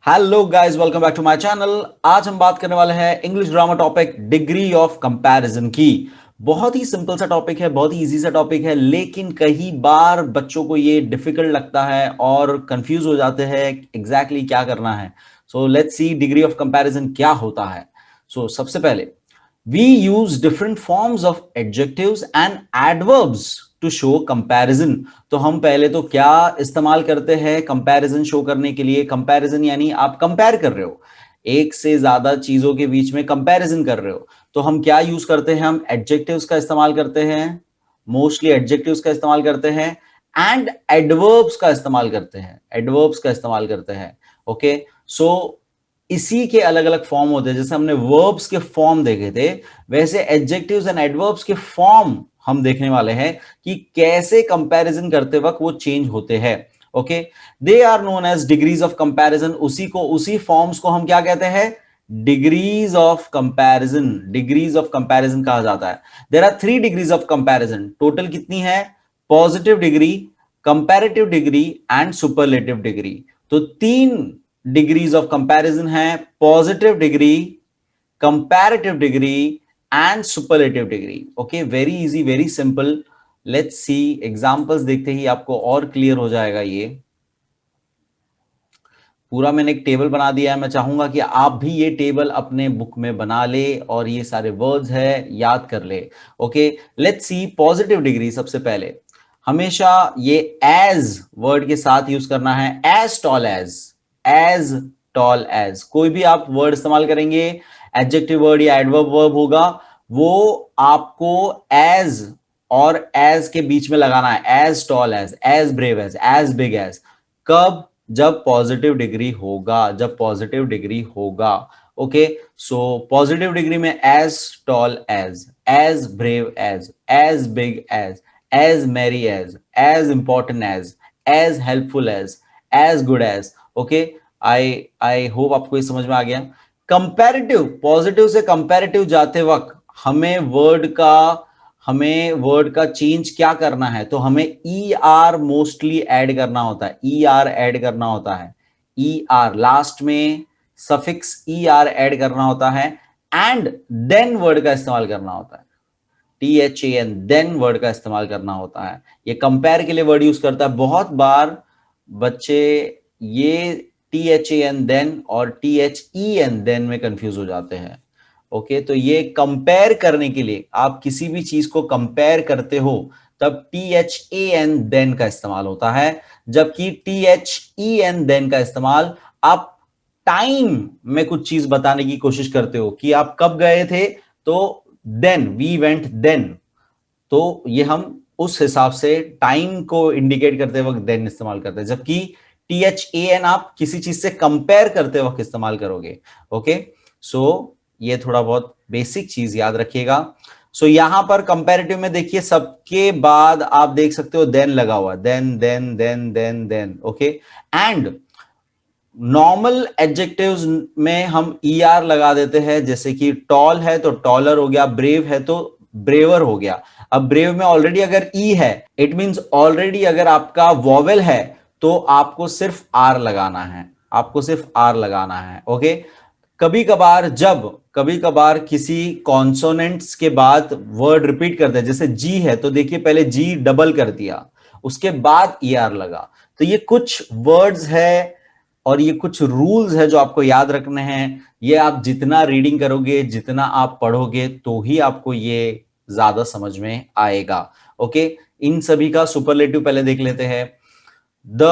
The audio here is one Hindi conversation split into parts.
Hello guys, welcome back to my channel. आज हम बात करने वाले हैं English grammar topic degree of comparison की। बहुत ही सिंपल सा टॉपिक है, बहुत ही इजी सा टॉपिक है, लेकिन कई बार बच्चों को ये डिफिकल्ट लगता है और कंफ्यूज हो जाते हैं एग्जैक्टली क्या करना है। So let's see degree of comparison क्या होता है। सबसे पहले we use different forms of adjectives and adverbs to show comparison। तो हम पहले तो क्या इस्तेमाल करते हैं कंपैरिजन शो करने के लिए। कंपैरिजन यानी आप कंपेयर कर रहे हो, एक से ज्यादा चीजों के बीच में कंपैरिजन कर रहे हो, तो हम क्या यूज करते हैं? हम एडजेक्टिव्स का इस्तेमाल करते हैं, मोस्टली एडजेक्टिव्स का इस्तेमाल करते हैं एंड एडवर्ब्स का इस्तेमाल करते हैं, एडवर्ब्स का इस्तेमाल करते हैं। ओके, सो इसी के अलग अलग फॉर्म होते हैं। जैसे हमने वर्ब्स के फॉर्म देखे थे, वैसे एडजेक्टिव्स एंड एडवर्ब्स के फॉर्म हम देखने वाले हैं कि कैसे कंपैरिजन करते वक्त वो चेंज होते हैं। Okay, they are known as degrees of comparison. उसी फॉर्म्स को हम क्या कहते हैं? Degrees of comparison. Degrees of comparison कहा जाता है। There are 3 degrees of comparison. Total कितनी है? Positive degree, comparative degree and superlative degree. तो 3 डिग्रीज ऑफ कंपैरिजन है: positive degree, comparative degree and superlative degree. Okay, very easy, very simple. Let's see, examples देखते ही आपको और क्लियर हो जाएगा। ये पूरा मैंने एक टेबल बना दिया है। मैं चाहूंगा कि आप भी ये टेबल अपने बुक में बना ले और ये सारे वर्ड्स है याद कर ले। Okay, let's C positive degree. सबसे पहले हमेशा ये एज वर्ड के साथ यूज करना है। As tall as, as tall as. कोई भी आप वर्ड इस्तेमाल करेंगे, एडजेक्टिव वर्ड या एडवर्ब वर्ब होगा, वो आपको एज और एज के बीच में लगाना है। As tall as brave as big as. कब? जब पॉजिटिव डिग्री होगा, जब पॉजिटिव डिग्री होगा। ओके, सो पॉजिटिव डिग्री में as tall as brave as big as merry as important as helpful as good as. Okay, I hope आपको ये समझ में आ गया। कंपैरेटिव, पॉजिटिव से कंपैरेटिव जाते वक्त हमें वर्ड का चेंज क्या करना है? तो हमें ई आर मोस्टली ऐड करना होता है, ई आर ऐड करना होता है। ई आर लास्ट में सफिक्स ई आर ऐड करना होता है एंड देन वर्ड का इस्तेमाल करना होता है। T H A N, than word का इस्तेमाल करना होता है। ये कंपेयर के लिए वर्ड यूज करता है। बहुत बार बच्चे ये T H A N than और T H E N then में कंफ्यूज हो जाते हैं। ओके, तो ये कंपेयर करने के लिए, आप किसी भी चीज को कंपेयर करते हो तब T H A N then का इस्तेमाल होता है, जबकि T H E N then का इस्तेमाल आप टाइम में कुछ चीज बताने की कोशिश करते हो कि आप कब गए थे, तो देन वी वेंट देन। तो ये हम उस हिसाब से टाइम को इंडिकेट करते वक्त देन इस्तेमाल करते हैं, जबकि टी एच ए एन आप किसी चीज से कंपेयर करते वक्त इस्तेमाल करोगे। ओके, सो ये थोड़ा बहुत बेसिक चीज याद रखिएगा। यहां पर कंपैरेटिव में देखिए, सबके बाद आप देख सकते हो देन लगा हुआ, than than than than than. Okay, and normal adjectives में हम ई आर लगा देते हैं। जैसे कि टॉल है तो टॉलर हो गया, ब्रेव है तो ब्रेवर हो गया। अब ब्रेव में ऑलरेडी अगर ई है, इट मींस ऑलरेडी अगर आपका वॉवेल है तो आपको सिर्फ आर लगाना है, आपको सिर्फ आर लगाना है। ओके, कभी कभार किसी कॉन्सोनेंट्स के बाद वर्ड रिपीट करते हैं, जैसे जी है तो देखिए पहले जी डबल कर दिया, उसके बाद ई आर लगा। तो ये कुछ वर्ड्स है और ये कुछ रूल्स है जो आपको याद रखने हैं। ये आप जितना रीडिंग करोगे, जितना आप पढ़ोगे, तो ही आपको ये ज्यादा समझ में आएगा। ओके, इन सभी का सुपरलेटिव पहले देख लेते हैं। द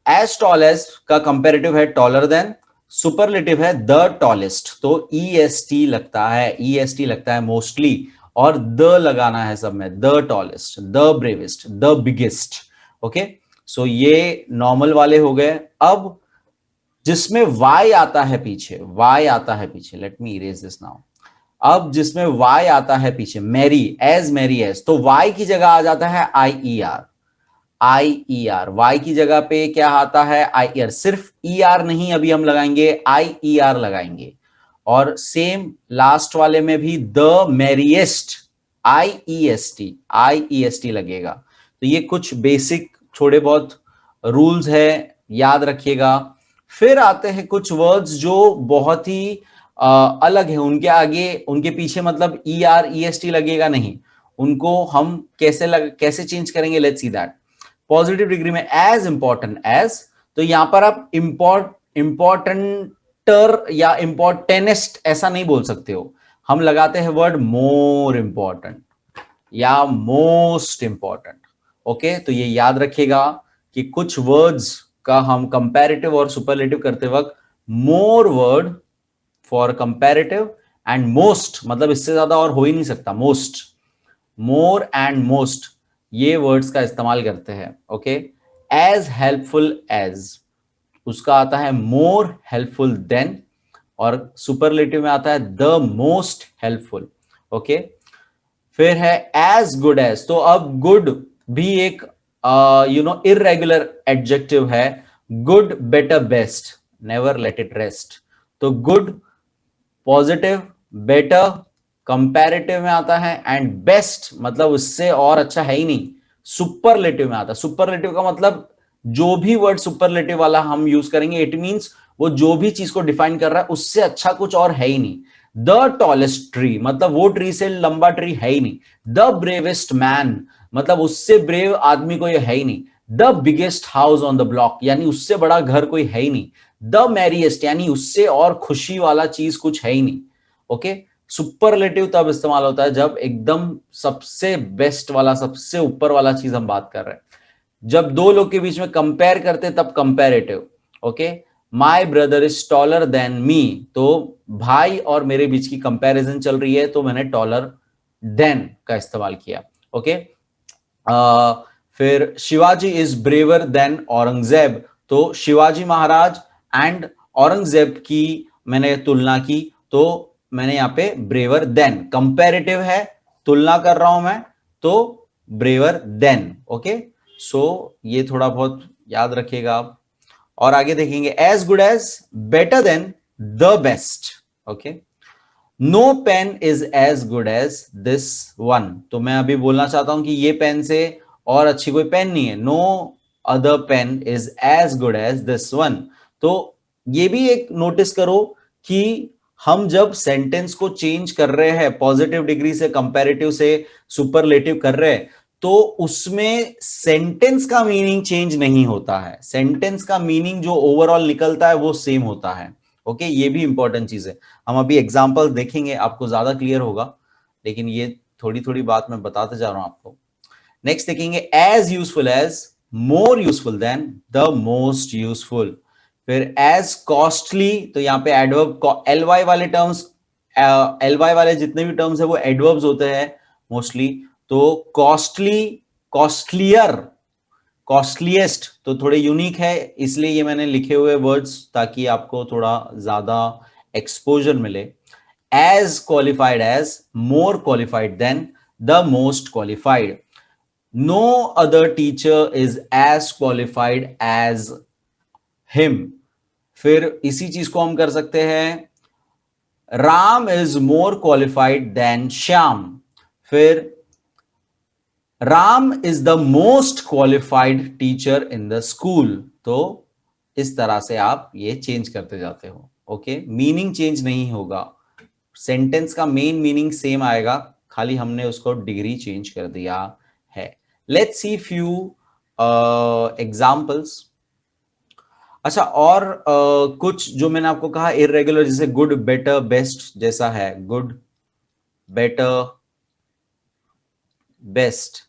एज टॉल एज का कंपेरेटिव है टॉलर देन, सुपरलेटिव है द टॉलेस्ट। तो ई एस टी लगता है, ई एस टी लगता है मोस्टली, और द लगाना है सब में। The tallest, the bravest, the biggest. Okay, so ये नॉर्मल वाले हो गए। अब जिसमें y आता है पीछे, y आता है पीछे, let me erase this now. अब जिसमें y आता है पीछे, मैरी एज, तो y की जगह आ जाता है आई ई आर, आई ई आर। वाई की जगह पे क्या आता है? आई ई आर। सिर्फ ई आर नहीं, अभी हम लगाएंगे आई ई आर लगाएंगे। और सेम लास्ट वाले में भी the merriest, I E S T, I E S T लगेगा। तो ये कुछ बेसिक थोड़े बहुत रूल्स है, याद रखिएगा। फिर आते हैं कुछ वर्ड्स जो बहुत ही अलग है, उनके आगे उनके पीछे मतलब E R E S T लगेगा नहीं, उनको हम कैसे चेंज करेंगे, let's see that. Positive degree में एज इंपॉर्टेंट एज, तो यहां पर आप इंपॉर्टेंटर या इंपॉर्टेनेस्ट ऐसा नहीं बोल सकते हो, हम लगाते हैं वर्ड मोर इंपॉर्टेंट या मोस्ट इंपॉर्टेंट। ओके, तो ये याद रखिएगा कि कुछ वर्ड्स का हम कंपैरेटिव और सुपरलेटिव करते वक्त मोर word for comparative and most, मतलब इससे ज्यादा और हो ही नहीं सकता, मोस्ट, मोर एंड मोस्ट, ये वर्ड्स का इस्तेमाल करते हैं। ओके, एज हेल्पफुल एज, उसका आता है मोर हेल्पफुल देन, और सुपरलेटिव में आता है द मोस्ट हेल्पफुल। ओके, फिर है एज गुड एज, तो अब गुड भी एक इरेगुलर एडजेक्टिव है, good better best, never let it rest. तो गुड पॉजिटिव, बेटर कंपैरेटिव में आता है, एंड बेस्ट मतलब उससे और अच्छा है ही नहीं, सुपरलेटिव में आता है। सुपरलेटिव का मतलब जो भी वर्ड सुपरलेटिव वाला हम यूज करेंगे, इट मींस वो जो भी चीज को डिफाइन कर रहा है उससे अच्छा कुछ और है ही नहीं। द टॉलेस्ट ट्री मतलब वो ट्री से लंबा ट्री है ही नहीं। द ब्रेवेस्ट मैन मतलब उससे ब्रेव आदमी कोई है ही नहीं। The biggest house on the block यानी उससे बड़ा घर कोई है ही नहीं। द मैरिएस्ट यानी उससे और खुशी वाला चीज कुछ है ही नहीं। ओके, सुपरलेटिव तब इस्तेमाल होता है जब एकदम सबसे बेस्ट वाला, सबसे ऊपर वाला चीज हम बात कर रहे हैं। जब दो लोग के बीच में कंपेयर करते तब comparative. Okay, my brother is taller than me, तो भाई और मेरे बीच की कंपैरिजन चल रही है तो मैंने टॉलर देन का इस्तेमाल किया। ओके, फिर Shivaji is braver than Aurangzeb, तो शिवाजी महाराज एंड औरंगजेब की मैंने तुलना की, तो मैंने यहां पे ब्रेवर देन, कंपैरेटिव है, तुलना कर रहा हूं मैं, तो ब्रेवर देन। ओके, सो ये थोड़ा बहुत याद रखिएगा आप। और आगे देखेंगे as good as, better than, the best. Okay, no pen is as good as this one, तो मैं अभी बोलना चाहता हूं कि ये पेन से और अच्छी कोई पेन नहीं है। No other pen is as good as this one, तो ये भी एक नोटिस करो कि हम जब सेंटेंस को चेंज कर रहे हैं, पॉजिटिव डिग्री से कंपैरेटिव से सुपरलेटिव कर रहे हैं, तो उसमें सेंटेंस का मीनिंग चेंज नहीं होता है, सेंटेंस का मीनिंग जो ओवरऑल निकलता है वो सेम होता है। ओके, ये भी इंपॉर्टेंट चीज है। हम अभी एग्जांपल देखेंगे, आपको ज्यादा क्लियर होगा, लेकिन ये थोड़ी थोड़ी बात मैं बताते जा रहा हूं आपको। नेक्स्ट देखेंगे as useful as, more useful than, the most useful. फिर एज कॉस्टली, तो यहां पे एडवर्ब, एलवाई वाले टर्म्स, एलवाई वाले जितने भी टर्म्स है वो एडवर्ब्स होते हैं मोस्टली, तो कॉस्टली, कॉस्टलियर, कॉस्टलीएस्ट, तो थोड़े यूनिक है, इसलिए ये मैंने लिखे हुए वर्ड्स ताकि आपको थोड़ा ज्यादा एक्सपोजर मिले। As qualified as, more qualified than, the most qualified. No other teacher is as qualified as him. फिर इसी चीज को हम कर सकते हैं, Ram is more qualified than Shyam. फिर Ram is the most qualified teacher in the school. तो इस तरह से आप ये चेंज करते जाते हो। ओके, मीनिंग चेंज नहीं होगा, सेंटेंस का मेन मीनिंग सेम आएगा, खाली हमने उसको डिग्री चेंज कर दिया है। Let's see few examples. अच्छा, और कुछ जो मैंने आपको कहा इरेगुलर, जैसे गुड बेटर बेस्ट जैसा है, गुड बेटर बेस्ट,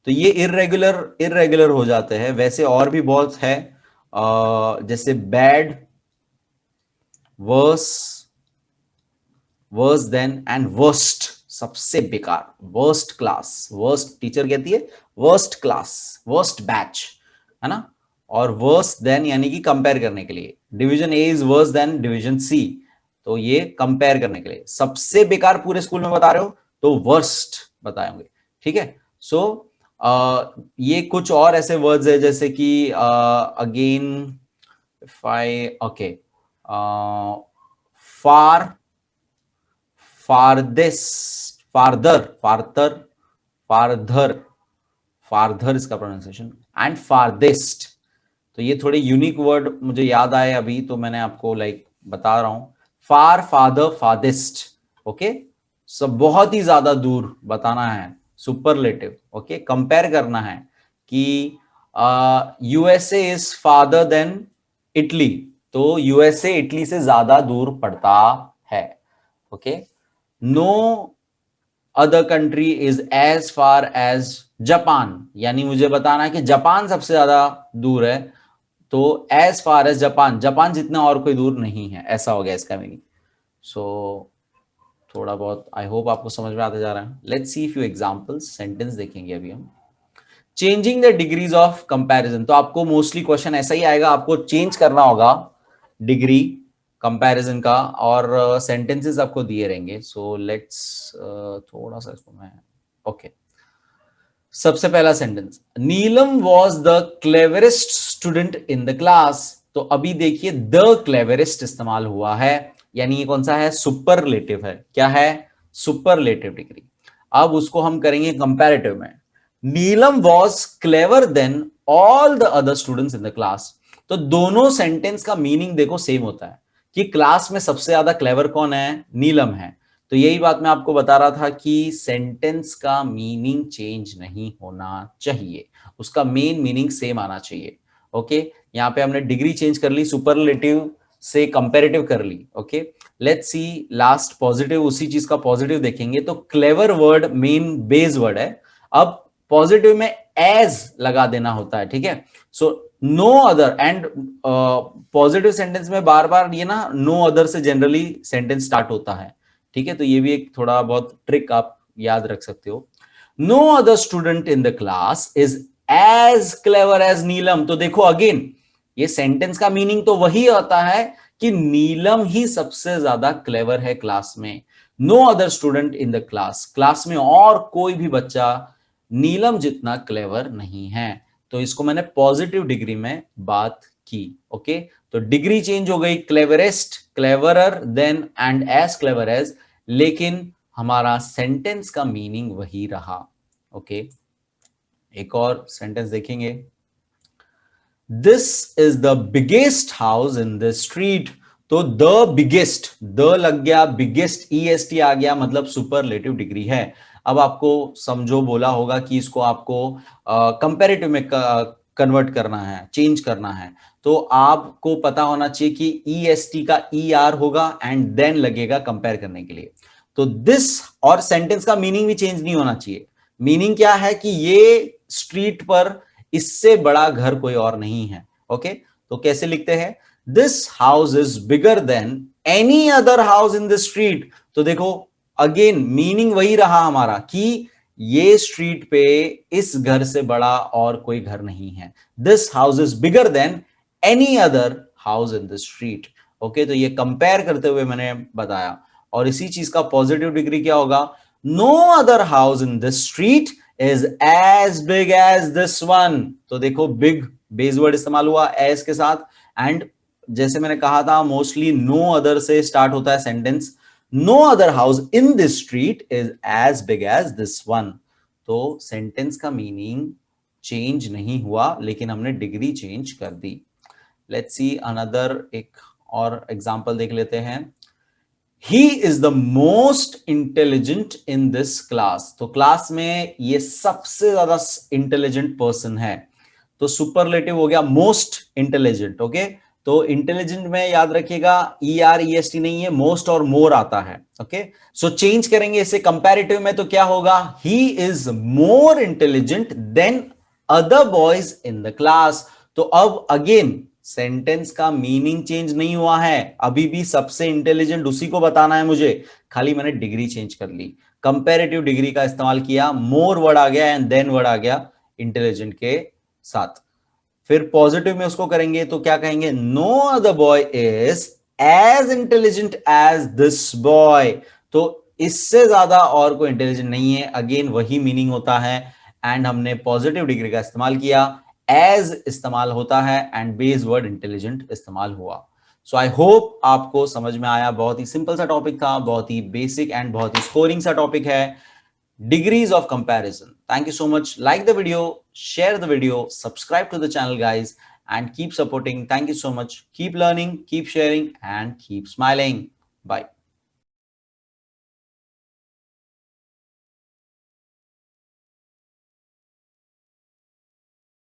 तो ये इरेगुलर इरेगुलर हो जाते हैं। वैसे और भी बहुत है, जैसे bad, worse, worse than, and worst, सबसे बेकार, वर्स्ट क्लास, वर्स्ट टीचर कहती है, वर्स्ट क्लास, वर्स्ट बैच, है ना। और वर्स देन यानी कि कंपेयर करने के लिए, division A is worse than division C, तो ये कंपेयर करने के लिए। सबसे बेकार पूरे स्कूल में बता रहे हो तो वर्स्ट बताएंगे, ठीक है। सो ये कुछ और ऐसे वर्ड्स है, जैसे कि again if I, okay, far, farthest, farther, farther इसका प्रोनाउंसिएशन, एंड farthest, तो ये थोड़े यूनिक वर्ड मुझे याद आए अभी, तो मैंने आपको बता रहा हूं। फार, फादर, फादेस्ट, ओके। सब बहुत ही ज्यादा दूर बताना है, सुपरलेटिव, ओके। कंपेयर करना है कि USA is farther than Italy, तो यूएसए इटली से ज्यादा दूर पड़ता है, ओके। No other country is as far as Japan, यानी मुझे बताना है कि जापान सबसे ज्यादा दूर है, तो as far as Japan, Japan जितना और कोई दूर नहीं है, ऐसा हो गया इसका मीनिंग। सो थोड़ा बहुत आई होप आपको समझ में आता जा रहा है। Let's see few examples, sentence देखेंगे अभी हम। Changing the degrees of comparison, तो आपको मोस्टली क्वेश्चन ऐसा ही आएगा, आपको चेंज करना होगा डिग्री कंपैरिजन का, और सेंटेंसेस आपको दिए रहेंगे। सो लेट्स थोड़ा सा इसको मैं, ओके। सबसे पहला sentence, Neelam was the cleverest student in the class. तो अभी देखिए द क्लेवरेस्ट इस्तेमाल हुआ है, यानी ये कौन सा है, सुपरलेटिव है। क्या है, सुपरलेटिव डिग्री। अब उसको हम करेंगे कंपैरेटिव में। Neelam was clever than all the other students in the class. तो दोनों सेंटेंस का मीनिंग देखो सेम होता है कि क्लास में सबसे ज्यादा क्लेवर कौन है, नीलम है। तो यही बात मैं आपको बता रहा था कि सेंटेंस का मीनिंग चेंज नहीं होना चाहिए, उसका मेन मीनिंग सेम आना चाहिए, ओके। यहां पे हमने डिग्री चेंज कर ली, सुपरलेटिव से कंपैरेटिव कर ली, okay. Let's see last positive, उसी चीज का पॉजिटिव देखेंगे। तो clever word main base word है, अब पॉजिटिव में एज लगा देना होता है, ठीक है। So no other, and positive sentence में बार बार ये ना नो अदर से जनरली सेंटेंस स्टार्ट होता है, ठीक है। तो ये भी एक थोड़ा बहुत ट्रिक आप याद रख सकते हो। No other student in the class is as clever as Neelam. तो देखो अगेन ये सेंटेंस का मीनिंग तो वही आता है कि नीलम ही सबसे ज्यादा क्लेवर है क्लास में। No other student in the class, class में और कोई भी बच्चा नीलम जितना क्लेवर नहीं है। तो इसको मैंने पॉजिटिव डिग्री में बात की, ओके। तो डिग्री चेंज हो गई, cleverest, cleverer than and as clever as, लेकिन हमारा सेंटेंस का मीनिंग वही रहा, ओके। एक और सेंटेंस देखेंगे। This is the biggest house in the street. तो द बिगेस्ट, द लग गया, बिगेस्ट ईएसटी आ गया, मतलब सुपरलेटिव डिग्री है। अब आपको समझो बोला होगा कि इसको आपको कंपैरेटिव में कन्वर्ट करना है, चेंज करना है, तो आपको पता होना चाहिए कि ईएसटी का ईआर होगा एंड देन लगेगा कंपेयर करने के लिए। तो दिस, और सेंटेंस का मीनिंग भी चेंज नहीं होना चाहिए। मीनिंग क्या है कि ये स्ट्रीट पर इससे बड़ा घर कोई और नहीं है, ओके। तो कैसे लिखते हैं, this house is bigger than any other house in the street. तो देखो अगेन मीनिंग वही रहा हमारा कि ये स्ट्रीट पे इस घर से बड़ा और कोई घर नहीं है। This house is bigger than any other house in the street, okay. तो ये कंपेयर करते हुए मैंने बताया। और इसी चीज का पॉजिटिव डिग्री क्या होगा, no other house in this street is as big as this one. तो देखो बिग बेस वर्ड इस्तेमाल हुआ एज के साथ, एंड जैसे मैंने कहा था मोस्टली नो अदर से स्टार्ट होता है sentence. No other house in this street is as big as this one. तो सेंटेंस का मीनिंग चेंज नहीं हुआ, लेकिन हमने डिग्री चेंज कर दी। लेट्स सी अनदर, एक और एग्जांपल देख लेते हैं। He is the most intelligent in this class. तो क्लास में ये सबसे ज्यादा इंटेलिजेंट पर्सन है। तो सुपरलेटिव हो गया मोस्ट इंटेलिजेंट, ओके। तो इंटेलिजेंट में याद रखिएगा E R E S T नहीं है, मोस्ट और मोर आता है, ओके। सो चेंज करेंगे इसे कंपैरेटिव में, तो क्या होगा, he is more intelligent then other boys in the class. तो अब अगेन सेंटेंस का मीनिंग चेंज नहीं हुआ है, अभी भी सबसे इंटेलिजेंट उसी को बताना है मुझे, खाली मैंने डिग्री चेंज कर ली, कंपैरेटिव डिग्री का इस्तेमाल किया, मोर वर्ड आ गया एंड देन वर्ड आ गया इंटेलिजेंट के साथ। फिर पॉजिटिव में उसको करेंगे तो क्या कहेंगे, no other boy is as intelligent as this boy. तो इससे ज्यादा और कोई इंटेलिजेंट नहीं है, अगेन वही मीनिंग होता है, एंड हमने पॉजिटिव डिग्री का इस्तेमाल किया, एज इस्तेमाल होता है एंड बेस वर्ड इंटेलिजेंट इस्तेमाल हुआ। सो आई होप आपको समझ में आया, बहुत ही सिंपल सा टॉपिक था, बहुत ही बेसिक एंड बहुत ही स्कोरिंग सा टॉपिक है, degrees of comparison. Thank you so much. Like the video, share the video, subscribe to the channel, guys, and keep supporting. Thank you so much. Keep learning, keep sharing, and keep smiling. Bye.